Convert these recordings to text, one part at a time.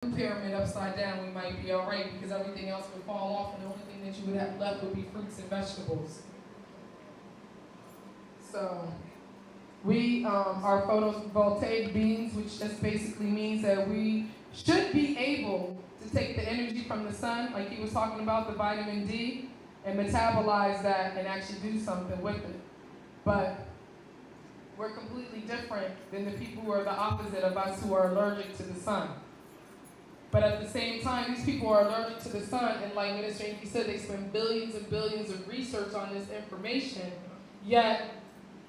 pyramid upside down, we might be all right because everything else would fall off, and the only thing that you would have left would be fruits and vegetables. So we are photovoltaic beings, which just basically means that we should be able to take the energy from the sun, like he was talking about, the vitamin D, and metabolize that and actually do something with it. But we're completely different than the people who are the opposite of us, who are allergic to the sun. But at the same time, these people are allergic to the sun, and like Minister Yankee said, they spend billions and billions of research on this information, yet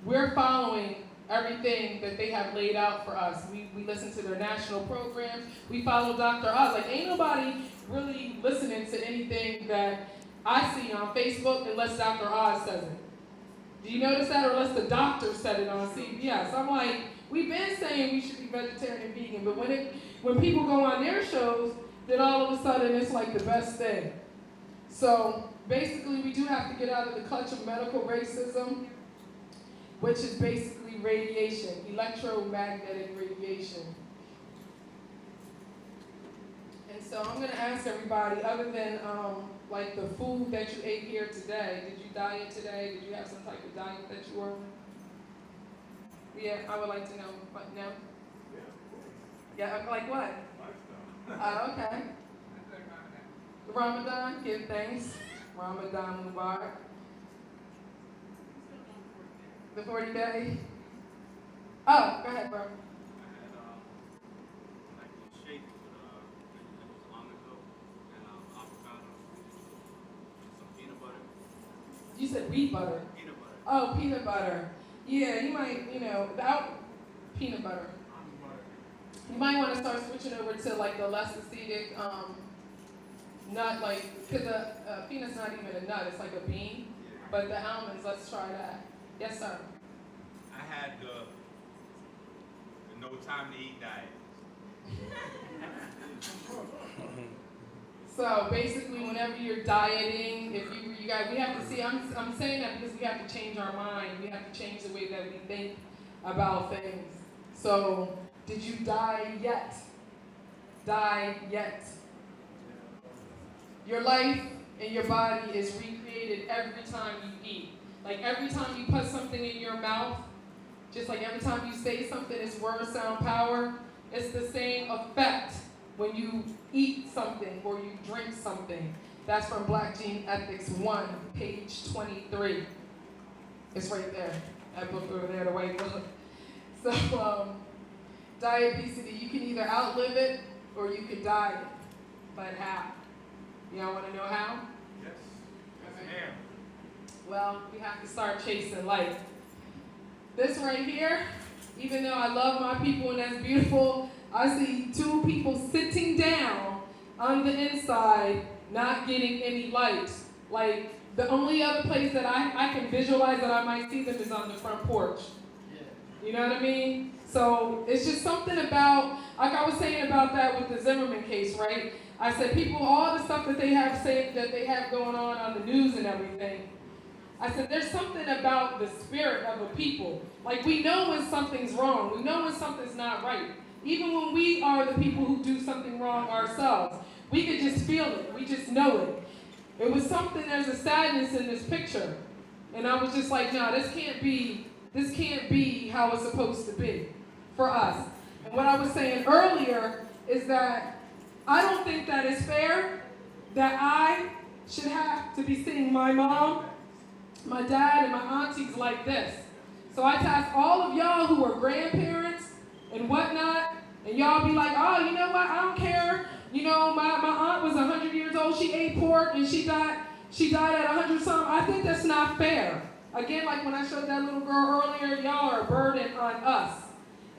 we're following everything that they have laid out for us. We listen to their national programs. We follow Dr. Oz. Like, ain't nobody really listening to anything that I see on Facebook unless Dr. Oz says it. Do you notice that? Or unless the doctor said it on CBS. I'm like, we've been saying we should be vegetarian and vegan, but when people go on their shows, then all of a sudden it's like the best thing. So basically, we do have to get out of the clutch of medical racism, which is basically radiation, electromagnetic radiation. And so I'm going to ask everybody, other than like the food that you ate here today, did you diet today? Did you have some type of diet that you were on? Yeah, I would like to know. What, no? Yeah, like what? Okay. Ramadan, give thanks. Ramadan Mubarak. The 40 day? Oh, go ahead, bro. I had like a shake with almond milk and avocado and some peanut butter. You said wheat butter? Peanut butter. Oh, peanut butter. Yeah, you might, without peanut butter. You might want to start switching over to like the less acidic nut, like, because the peanut's not even a nut, it's like a bean. Yeah. But the almonds, let's try that. Yes, sir. I had the no time to eat diet. So basically, whenever you're dieting, if you guys, we have to see. I'm saying that because we have to change our mind. We have to change the way that we think about things. So, did you die yet? Die yet? Your life and your body is recreated every time you eat. Like every time you put something in your mouth, just like every time you say something, it's word, sound, power. It's the same effect when you eat something or you drink something. That's from Black Gene Ethics 1, page 23. It's right there. That book over there, the white book. So, diabesity, you can either outlive it or you can die it. But how? Y'all want to know how? Yes. Yes, Okay. ma'am. Well, we have to start chasing life. This right here, even though I love my people and that's beautiful, I see two people sitting down on the inside, not getting any light. Like, the only other place that I can visualize that I might see them is on the front porch. You know what I mean? So it's just something about, like I was saying about that with the Zimmerman case, right? I said people, all the stuff that they have said, that they have going on the news and everything, I said there's something about the spirit of a people. Like, we know when something's wrong. We know when something's not right. Even when we are the people who do something wrong ourselves, we could just feel it. We just know it. It was something, there's a sadness in this picture. And I was just like, no, this can't be how it's supposed to be for us. And what I was saying earlier is that I don't think that it's fair that I should have to be seeing my mom, my dad, and my aunties like this. So I task all of y'all who are grandparents and whatnot, and y'all be like, oh, you know what, I don't care. You know, my aunt was 100 years old, she ate pork, and she died at 100 something. I think that's not fair. Again, like when I showed that little girl earlier, y'all are a burden on us.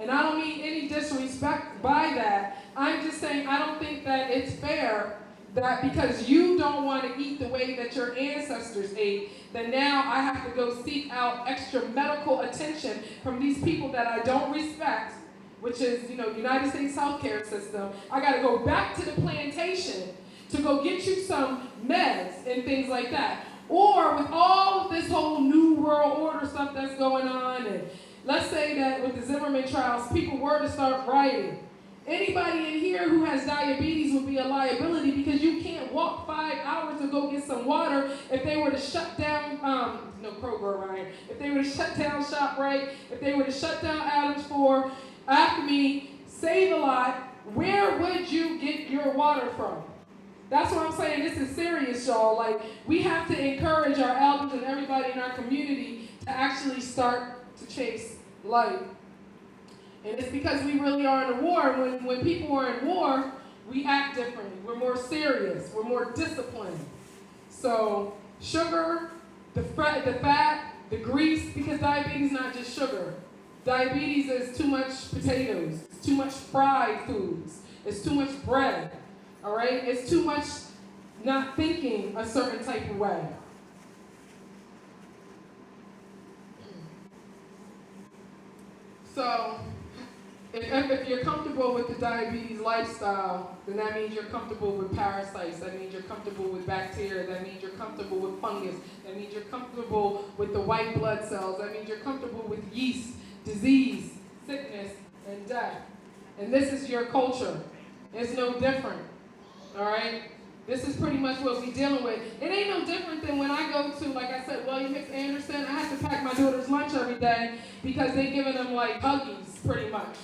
And I don't mean any disrespect by that. I'm just saying I don't think that it's fair that because you don't want to eat the way that your ancestors ate, that now I have to go seek out extra medical attention from these people that I don't respect, which is, United States healthcare system. I got to go back to the plantation to go get you some meds and things like that. Or with all of this whole New World Order stuff that's going on, and let's say that with the Zimmerman trials, people were to start rioting, Anybody in here who has diabetes would be a liability because you can't walk 5 hours to go get some water. If they were to shut down, no Kroger around here. If they were to shut down ShopRite, if they were to shut down Adams for Acme, Save a Lot, where would you get your water from? That's what I'm saying. This is serious, y'all. Like, we have to encourage our elders and everybody in our community to actually start to chase light. And it's because we really are in a war. When people are in war, we act differently. We're more serious. We're more disciplined. So sugar, the fat, the grease, because diabetes is not just sugar. Diabetes is too much potatoes. It's too much fried foods. It's too much bread. All right? It's too much not thinking a certain type of way. So if you're comfortable with the diabetes lifestyle, then that means you're comfortable with parasites. That means you're comfortable with bacteria. That means you're comfortable with fungus. That means you're comfortable with the white blood cells. That means you're comfortable with yeast, disease, sickness, and death. And this is your culture. It's no different. All right? This is pretty much what we're dealing with. It ain't no different than when I go to, like I said, William Hicks Anderson. I have to pack my daughter's lunch every day because they're giving them like Huggies, pretty much.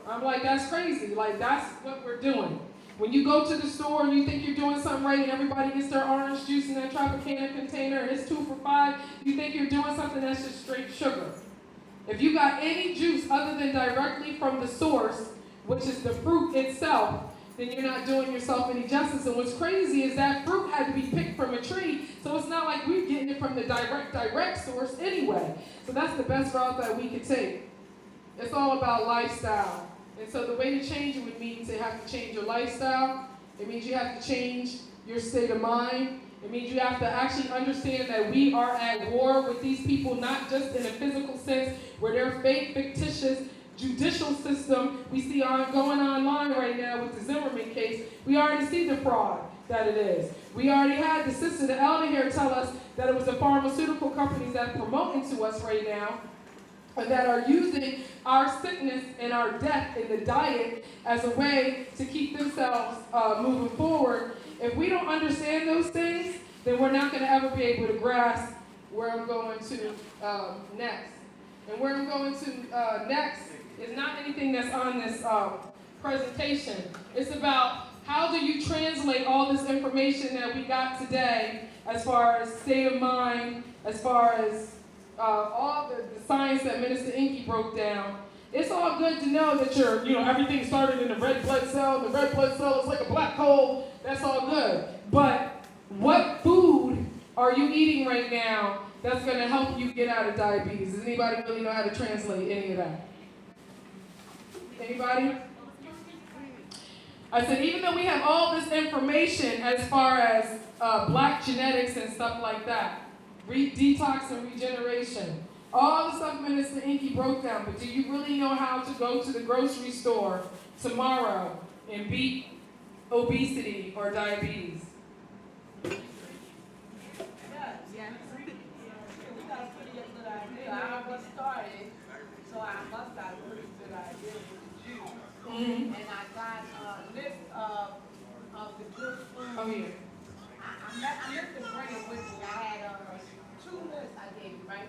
I'm like, that's crazy. Like, that's what we're doing. When you go to the store and you think you're doing something right and everybody gets their orange juice in that Tropicana container and it's 2 for $5, you think you're doing something that's just straight sugar. If you got any juice other than directly from the source, which is the fruit itself, then you're not doing yourself any justice. And what's crazy is that fruit had to be picked from a tree, so it's not like we're getting it from the direct source anyway. So that's the best route that we could take. It's all about lifestyle. And so the way to change it would mean to have to change your lifestyle. It means you have to change your state of mind. It means you have to actually understand that we are at war with these people, not just in a physical sense, where they're fake, fictitious judicial system we see going online right now with the Zimmerman case. We already see the fraud that it is. We already had the sister, the elder here, tell us that it was the pharmaceutical companies that are promoting to us right now, that are using our sickness and our death in the diet as a way to keep themselves moving forward. If we don't understand those things, then we're not going to ever be able to grasp where I'm going to next. And where I'm going to next is not anything that's on this presentation. It's about how do you translate all this information that we got today as far as state of mind, as far as all the science that Minister Inky broke down. It's all good to know that everything started in the red blood cell. The red blood cell is like a black hole. That's all good. But what food are you eating right now that's going to help you get out of diabetes? Does anybody really know how to translate any of that? Anybody? I said, even though we have all this information as far as black genetics and stuff like that, detox and regeneration, all the stuff Minister Inky broke down, but do you really know how to go to the grocery store tomorrow and beat obesity or diabetes? Yeah. We got a pretty good idea. I was started, so I must have a pretty good idea with the juice. Mm-hmm. And I got a list of the good foods. Oh, yeah. I meant to bring it with me. I had 2 lists I gave you, right?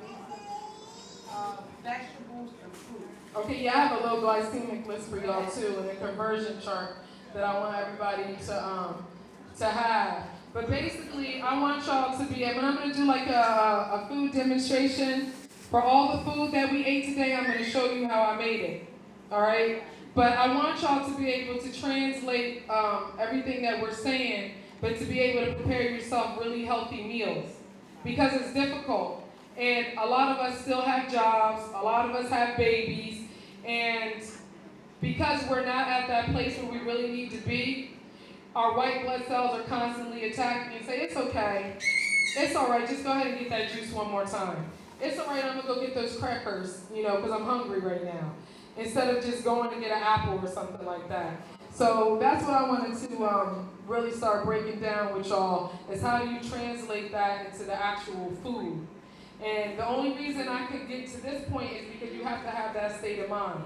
Vegetables and fruit. Okay, yeah, I have a low glycemic list for y'all too, and a conversion chart that I want everybody to have. But basically, I want y'all to be able, and I'm going to do like a food demonstration. For all the food that we ate today, I'm going to show you how I made it. All right? But I want y'all to be able to translate everything that we're saying, but to be able to prepare yourself really healthy meals. Because it's difficult. And a lot of us still have jobs, a lot of us have babies, and because we're not at that place where we really need to be, our white blood cells are constantly attacking and say, it's okay, it's all right, just go ahead and get that juice one more time. It's all right, I'm going to go get those crackers, because I'm hungry right now, instead of just going to get an apple or something like that. So that's what I wanted to really start breaking down with y'all, is how do you translate that into the actual food. And the only reason I could get to this point is because you have to have that state of mind.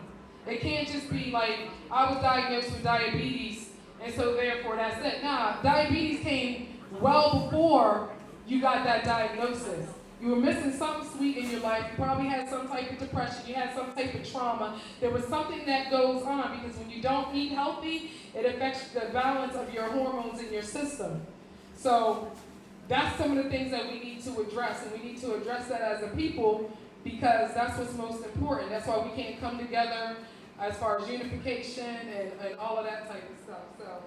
It can't just be like, I was diagnosed with diabetes, and so therefore that's it. Nah, diabetes came well before you got that diagnosis. You were missing something sweet in your life. You probably had some type of depression. You had some type of trauma. There was something that goes on because when you don't eat healthy, it affects the balance of your hormones in your system. So that's some of the things that we need to address, and we need to address that as a people because that's what's most important. That's why we can't come together as far as unification and all of that type of stuff. So,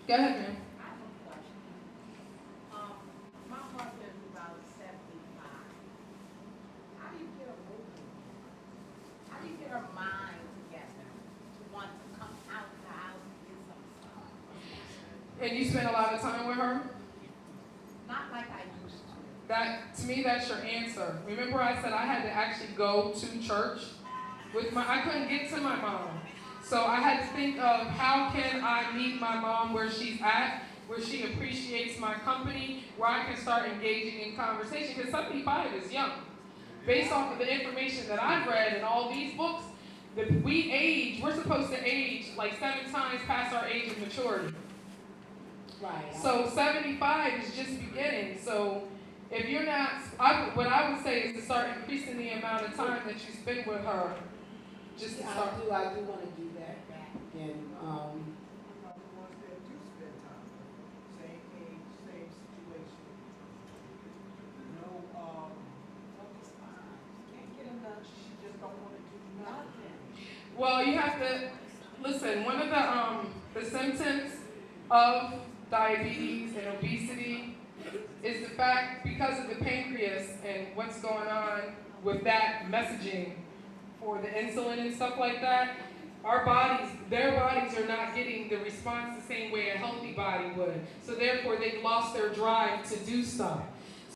go ahead, ma'am. I have a question. My husband is about 75. How do you get her moving? How do you get her mind together to want to come out the house and get some stuff? And you spend a lot of time with her? Not like I used to. That, to me, that's your answer. Remember I said I had to actually go to church with I couldn't get to my mom. So I had to think of how can I meet my mom where she's at, where she appreciates my company, where I can start engaging in conversation. Because 75 is young. Based off of the information that I've read in all these books, we're supposed to age like 7 times past our age of maturity. Right. So 75 is just beginning. So if you're not, what I would say is to start increasing the amount of time that you spend with her. Just to start. I do want to do that. And I'm not the ones that do spend time. Same age, same situation. No, can't get enough. She just don't want to do nothing. Well, you have to listen. One of the symptoms of diabetes and obesity is the fact because of the pancreas and what's going on with that messaging for the insulin and stuff like that. Their bodies are not getting the response the same way a healthy body would. So therefore, they've lost their drive to do stuff.